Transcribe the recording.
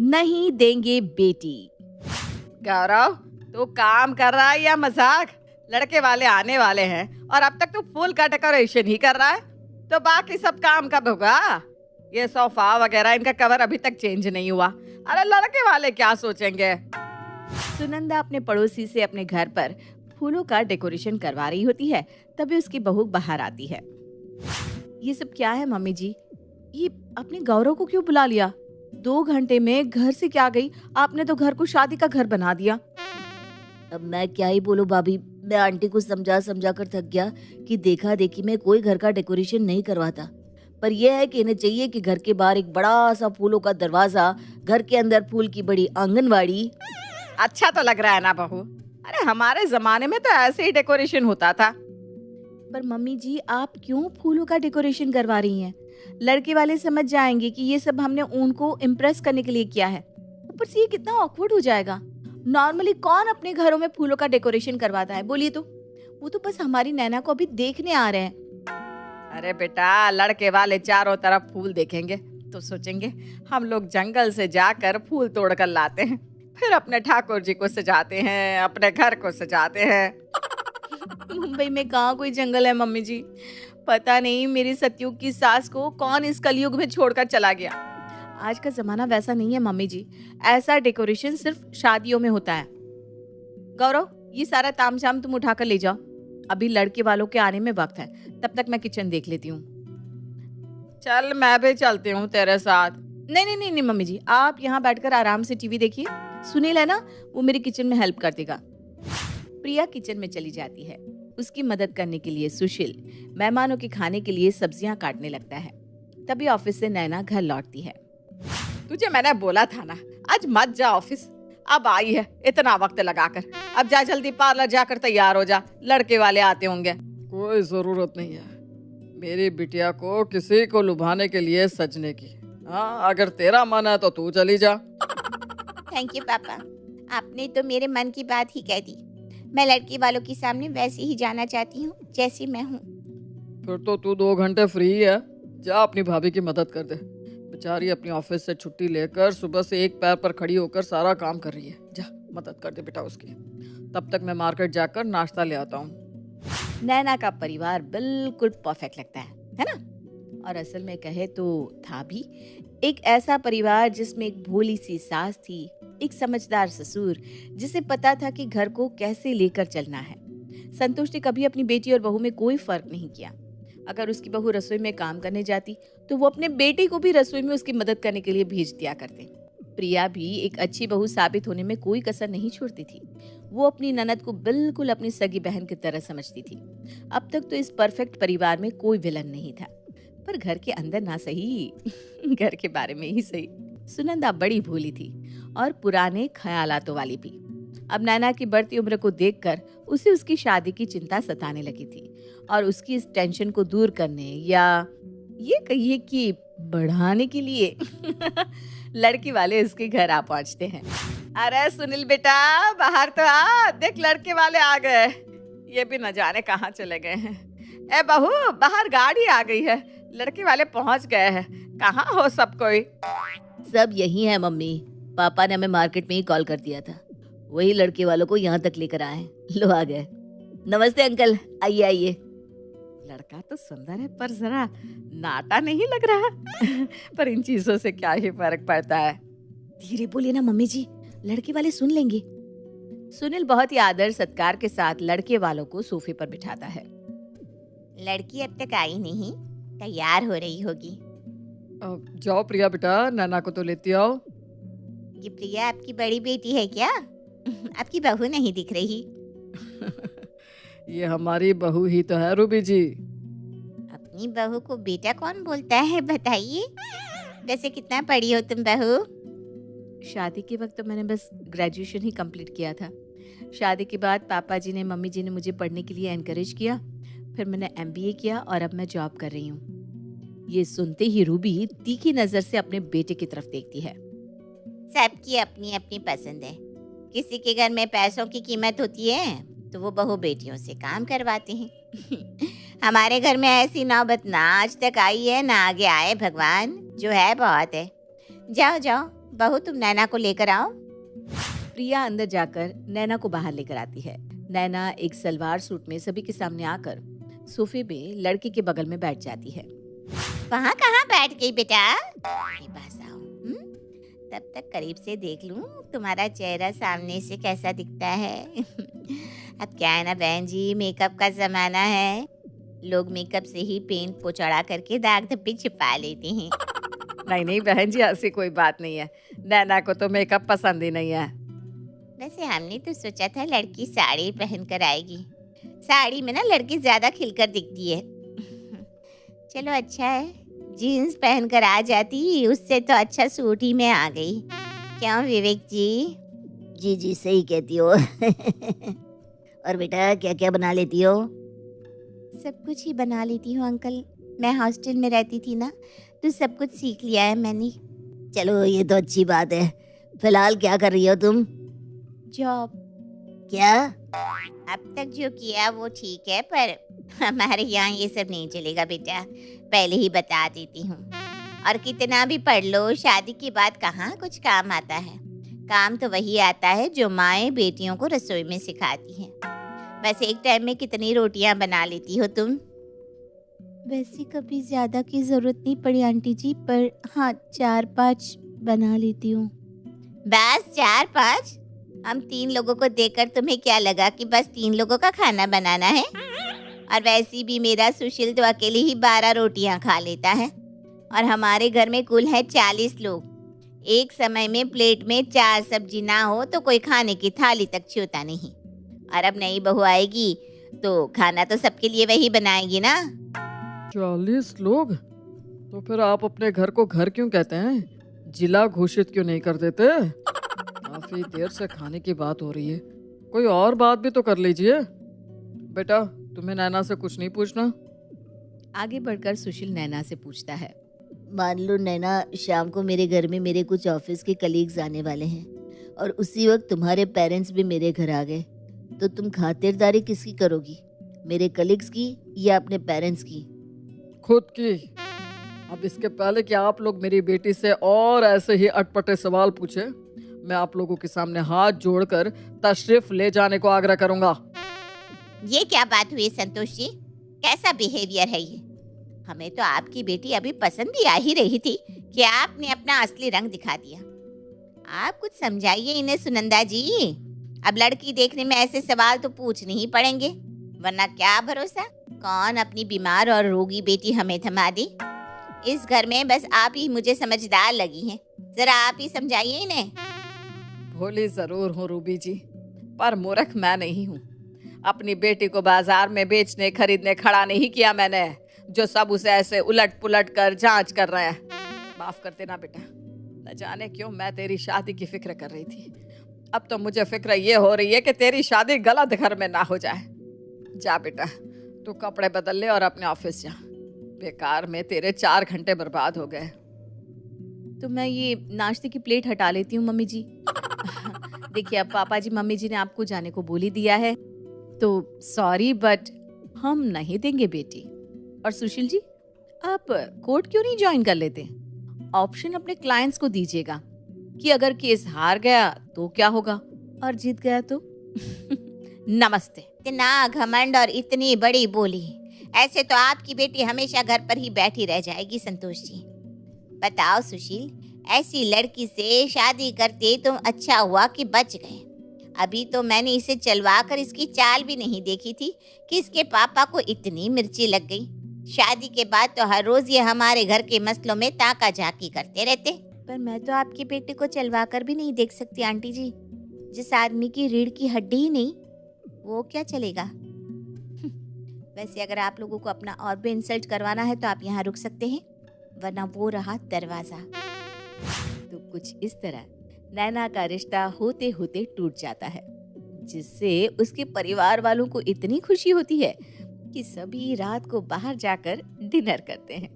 नहीं देंगे बेटी। गौरव, तू काम कर रहा है या मजाक? लड़के वाले आने वाले हैं और अब तक तू फूल का डेकोरेशन ही कर रहा है, तो बाकी सब काम कब होगा? ये सोफा वगैरह इनका कवर अभी तक चेंज नहीं हुआ। अरे लड़के वाले क्या सोचेंगे? सुनंदा अपने पड़ोसी से अपने घर पर फूलों का डेकोरेशन करवा रही होती है, तभी उसकी बहू बाहर आती है। ये सब क्या है मम्मी जी? ये अपने गौरव को क्यों बुला लिया? 2 घंटे में घर से क्या गई? आपने तो घर को शादी का घर बना दिया। अब मैं क्या ही बोलूं भाभी, मैं आंटी को समझा समझा कर थक गया कि देखा देखी में कोई घर का डेकोरेशन नहीं करवाता। पर यह है कि इन्हें चाहिए कि घर के बाहर एक बड़ा सा फूलों का दरवाजा, घर के अंदर फूल की बड़ी आंगनवाड़ी। अच्छा तो लग रहा है ना बहू? अरे हमारे जमाने में तो ऐसे ही डेकोरेशन होता था। पर मम्मी जी, आप क्यों फूलों का डेकोरेशन करवा रही हैं? लड़के वाले समझ जाएंगे कि ये सब हमने उनको इम्प्रेस करने के लिए किया है। ऊपर से ये कितना ऑकवर्ड हो जाएगा। नॉर्मली कौन अपने घरों में फूलों का डेकोरेशन करवाता है, बोलिए तो? वो तो बस हमारी नैना को अभी देखने आ रहे हैं। अरे बेटा, लड़के वाले चारों तरफ फूल देखेंगे तो सोचेंगे हम लोग जंगल से जाकर फूल तोड़ कर लाते हैं, फिर अपने ठाकुर जी को सजाते हैं, अपने घर को सजाते हैं। मुंबई में कहाँ कोई जंगल है मम्मी जी? पता नहीं मेरी सतयुग की सास को कौन इस कलयुग में छोड़कर चला गया। आज का जमाना वैसा नहीं है मम्मी जी। ऐसा डेकोरेशन सिर्फ शादियों में होता है। गौरव, ये सारा तामझाम तुम उठाकर ले जाओ। अभी लड़के वालों के आने में वक्त है, तब तक मैं किचन देख लेती हूँ। चल मैं भी चलती हूँ तेरे साथ। नहीं नहीं नहीं नहीं मम्मी जी, आप यहाँ बैठकर आराम से टीवी देखिए। सुनील है ना, वो मेरी किचन में हेल्प कर देगा। प्रिया किचन में चली जाती है। उसकी मदद करने के लिए सुशील मेहमानों के खाने के लिए सब्जियां काटने लगता है। तभी ऑफिस से नैना घर लौटती है। तुझे मैंने बोला था ना, आज मत जा ऑफिस। अब आई है इतना वक्त लगाकर, अब जा जल्दी पार्लर जाकर तैयार हो जा, लड़के वाले आते होंगे। कोई जरूरत नहीं है मेरी बिटिया को किसी को लुभाने के लिए सजने की। हाँ, अगर तेरा मन है तो तू चली जा। थैंक यू पापा, आपने तो मेरे मन की बात ही कह दी। मैं लड़की वालों के सामने वैसे ही जाना चाहती हूँ जैसी मैं हूँ। फिर तो तू 2 घंटे फ्री है, जा अपनी भाभी की मदद कर दे। बेचारी अपनी ऑफिस से छुट्टी लेकर सुबह से एक पैर पर खड़ी होकर सारा काम कर रही है। जा मदद कर दे बेटा उसकी। तब तक मैं मार्केट जाकर नाश्ता ले आता हूँ। नैना का परिवार बिल्कुल परफेक्ट लगता है ना? और असल में कहे तो था भी। एक ऐसा परिवार जिसमें एक भोली सी सास थी, एक समझदार ससुर जिसे पता था कि घर को कैसे लेकर चलना है। संतोष ने कभी अपनी बेटी और बहू में कोई फर्क नहीं किया। अगर उसकी बहू रसोई में काम करने जाती तो वो अपने बेटे को भी रसोई में उसकी मदद करने के लिए भेज दिया करते। प्रिया भी एक अच्छी बहू साबित होने में कोई कसर नहीं छोड़ती थी। वो अपनी ननद को बिल्कुल अपनी सगी बहन की तरह समझती थी। अब तक तो इस परफेक्ट परिवार में कोई विलन नहीं था, पर घर के अंदर ना सही घर के बारे में ही सही। सुनंदा बड़ी भोली थी और पुराने ख्यालातों वाली भी। अब नैना की बढ़ती उम्र को देखकर उसे उसकी शादी की चिंता सताने लगी थी और उसकी इस टेंशन को दूर करने या ये कहिए कि बढ़ाने के लिए लड़की वाले उसके घर आ पहुंचते हैं। अरे सुनील बेटा, बाहर तो आ, देख लड़के वाले आ गए। ये भी न जाने कहाँ चले गए हैं। ए बहू, बाहर गाड़ी आ गई है, लड़के वाले पहुंच गए हैं। कहाँ हो सब कोई? सब यही है मम्मी, पापा ने हमें मार्केट में ही कॉल कर दिया था, वही लड़के वालों को यहाँ तक लेकर आए। लो आ गए। नमस्ते अंकल, आइए आइए। लड़का तो सुंदर है पर जरा नाटा नहीं लग रहा पर इन चीजों से क्या ही फर्क पड़ता है। धीरे बोलिए ना मम्मी जी, लड़के वाले सुन लेंगे। सुनील बहुत ही आदर सत्कार के साथ लड़के वालों को सोफे पर बिठाता है। लड़की अब तक आई नहीं, तैयार हो रही होगी। जाओ प्रिया बेटा, नैना को तो लेती आओ। ये प्रिया आपकी बड़ी बेटी है क्या? आपकी बहू नहीं दिख रही। ये हमारी बहू ही तो है रूबी जी। अपनी बहू को बेटा कौन बोलता है, बताइए। वैसे कितना पढ़ी हो तुम बहू? शादी के वक्त तो मैंने बस ग्रेजुएशन ही कंप्लीट किया था। शादी के बाद पापा जी ने मम्मी जी ने मुझे पढ़ने के लिए एनकरेज किया। फिर मैंने MBA किया और अब मैं जॉब कर रही हूँ। ये सुनते ही रूबी तीखी नजर से अपने बेटे की तरफ देखती है। सबकी अपनी अपनी पसंद है। किसी के घर में पैसों की कीमत होती है तो वो बहू बेटियों से काम करवाते हैं। हमारे घर में ऐसी नौबत ना आज तक आई है, ना आगे आए भगवान। जो है बहुत है। जाओ जाओ, बहू तुम नैना को लेकर आओ। प्रिया अंदर जाकर नैना को बाहर लेकर आती है। नैना एक सलवार सूट में सभी के सामने आकर सोफे पे लड़के के बगल में बैठ जाती है। वहाँ कहाँ बैठ गई बेटा? मेरे पास आओ। तब तक करीब से देख लूं तुम्हारा चेहरा सामने से कैसा दिखता है। अब क्या है ना बहन जी, मेकअप का जमाना है। लोग मेकअप से ही पेंट पोछड़ा करके दाग धब्बे छिपा लेते हैं। नहीं नहीं बहन जी, ऐसी कोई बात नहीं है। नैना को तो मेकअप पसंद ही नहीं है। वैसे हमने तो सोचा था लड़की साड़ी पहन कर आएगी। साड़ी में ना लड़की ज्यादा खिलकर दिखती है। चलो अच्छा है, जीन्स पहन कर आ जाती, उससे तो अच्छा सूट ही में आ गई। क्यों विवेक जी? जी जी सही कहती हो। और बेटा क्या क्या बना लेती हो? सब कुछ ही बना लेती हूँ अंकल। मैं हॉस्टल में रहती थी ना, तो सब कुछ सीख लिया है मैंने। चलो ये तो अच्छी बात है। फिलहाल क्या कर रही हो तुम? जॉब। क्या? अब तक जो किया वो ठीक है, पर हमारे यहाँ ये सब नहीं चलेगा बेटा, पहले ही बता देती हूँ। और कितना भी पढ़ लो, शादी के बाद कहाँ कुछ काम आता है। काम तो वही आता है जो माएँ बेटियों को रसोई में सिखाती हैं। वैसे एक टाइम में कितनी रोटियाँ बना लेती हो तुम? वैसे कभी ज्यादा की जरूरत नहीं पड़ी आंटी जी, पर हाँ 4-5 बना लेती हूँ। बस 4-5? हम 3 लोगों को देखकर तुम्हें क्या लगा कि बस 3 लोगों का खाना बनाना है? और वैसे भी मेरा सुशील तो अकेले ही 12 रोटियां खा लेता है। और हमारे घर में कुल है 40 लोग। एक समय में प्लेट में 4 सब्जी ना हो तो कोई खाने की थाली तक छूता नहीं। और अब नई बहू आएगी तो खाना तो सबके लिए वही बनाएगी ना। 40 लोग? तो फिर आप अपने घर को घर क्यों कहते हैं? जिला घोषित क्यों नहीं कर देते? काफी देर से खाने की बात हो रही है, कोई और बात भी तो कर लीजिए। बेटा तुम्हें नैना से कुछ नहीं पूछना? आगे बढ़कर सुशील नैना से पूछता है। मान लो नैना, शाम को मेरे घर में मेरे कुछ ऑफिस के कलीग्स आने वाले हैं और उसी वक्त तुम्हारे पेरेंट्स भी मेरे घर आ गए, तो तुम खातिरदारी किसकी करोगी? मेरे कलीग्स की या अपने पेरेंट्स की? खुद की। अब इसके पहले कि आप लोग मेरी बेटी से और ऐसे ही अटपटे सवाल पूछे, मैं आप लोगों के सामने हाथ जोड़कर तशरीफ ले जाने को आग्रह करूंगा। ये क्या बात हुई संतोष जी? कैसा बिहेवियर है ये? हमें तो आपकी बेटी अभी पसंद भी आ ही रही थी कि आपने अपना असली रंग दिखा दिया। आप कुछ समझाइए इन्हें सुनंदा जी। अब लड़की देखने में ऐसे सवाल तो पूछने ही पड़ेंगे, वरना क्या भरोसा कौन अपनी बीमार और रोगी बेटी हमें थमा दे। इस घर में बस आप ही मुझे समझदार लगी हैं, जरा आप ही समझाइए इन्हें। भोली जरूर हूँ रूबी जी, पर मूर्ख मैं नहीं हूँ। अपनी बेटी को बाजार में बेचने खरीदने खड़ा नहीं किया मैंने, जो सब उसे ऐसे उलट पुलट कर जांच कर रहे हैं। माफ कर देना बेटा, न जाने क्यों मैं तेरी शादी की फिक्र कर रही थी। अब तो मुझे फिक्र ये हो रही है कि तेरी शादी गलत घर में ना हो जाए। जा बेटा, तू कपड़े बदल ले और अपने ऑफिस जा। बेकार में तेरे 4 घंटे बर्बाद हो गए। तो मैं ये नाश्ते की प्लेट हटा लेती हूँ मम्मी जी। देखिए अब पापा जी मम्मी जी ने आपको जाने को बोल ही दिया है, तो सॉरी बट हम नहीं देंगे बेटी। और सुशील जी, आप कोर्ट क्यों नहीं ज्वाइन कर लेते? ऑप्शन अपने क्लाइंट्स को दीजिएगा कि अगर केस हार गया तो क्या होगा और जीत गया तो। नमस्ते। इतना घमंड और इतनी बड़ी बोली, ऐसे तो आपकी बेटी हमेशा घर पर ही बैठी रह जाएगी संतोष जी। बताओ सुशील, ऐसी लड़की से शादी करते तुम अच्छा हुआ कि बच गए। अभी तो मैंने इसे चलवा कर इसकी चाल भी नहीं देखी थी कि इसके पापा को इतनी मिर्ची लग गई। शादी के बाद तो हर रोज ये हमारे घर के मसलों में ताका झाकी करते रहते। पर मैं तो आपकी बेटी को चलवा कर भी नहीं देख सकती आंटी जी। जिस आदमी की रीढ़ की हड्डी ही नहीं, वो क्या चलेगा। वैसे अगर आप लोगों को अपना और भी इंसल्ट करवाना है तो आप यहाँ रुक सकते हैं, वरना वो रहा दरवाजा। तो कुछ इस तरह नैना का रिश्ता होते होते टूट जाता है, जिससे उसके परिवार वालों को इतनी खुशी होती है कि सभी रात को बाहर जाकर डिनर करते हैं।